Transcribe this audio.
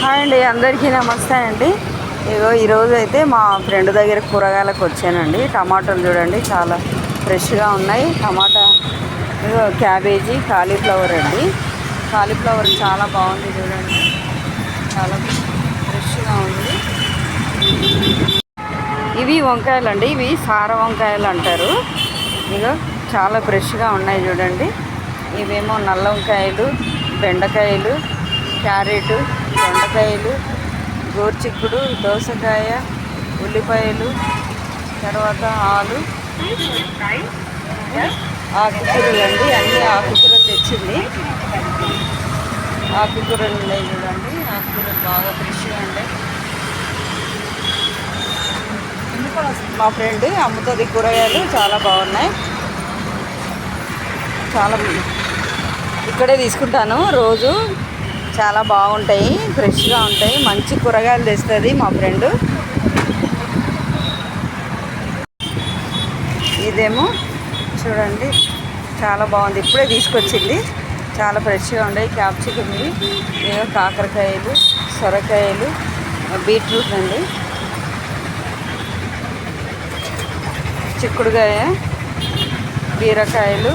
Hi అండి, అందరికీ నమస్తే అండి. ఈరోజు అయితే మా ఫ్రెండ్ దగ్గర కూరగాయలకు వచ్చానండి. టమాటాలు చూడండి చాలా ఫ్రెష్గా ఉన్నాయి. టమాటా క్యాబేజీ, కాలీఫ్లవర్ అండి. కాలీఫ్లవర్ చాలా బాగుంది చూడండి, చాలా ఫ్రెష్గా ఉంది. ఇవి వంకాయలు అండి, ఇవి సార వంకాయలు అంటారు. ఇక చాలా ఫ్రెష్గా ఉన్నాయి చూడండి. ఇవేమో నల్ల వంకాయలు, బెండకాయలు, క్యారెట్, దొండకాయలు, గోరుచిక్కుడు, దోసకాయ, ఉల్లిపాయలు, తర్వాత ఆకుకూరలు అండి. అన్నీ ఆకుకూరలు తెచ్చింది. ఆకుకూరలు ఉన్నాయి చూడండి, ఆకుకూరలు బాగా ఫ్రెష్గా ఉన్నాయి. మా ఫ్రెండ్ అమ్ముతుంది కూరగాయలు, చాలా బాగున్నాయి. చాలా ఇక్కడే తీసుకుంటాను రోజు, చాలా బాగుంటాయి, ఫ్రెష్గా ఉంటాయి. మంచి కూరగాయలు తెస్తుంది మా ఫ్రెండ్. ఇదేమో చూడండి చాలా బాగుంది, ఇప్పుడే తీసుకొచ్చింది. చాలా ఫ్రెష్గా ఉన్నాయి. క్యాప్సికమ్, ఏదో కాకరకాయలు, సొరకాయలు, బీట్రూట్ అండి, చిక్కుడుకాయ, బీరకాయలు,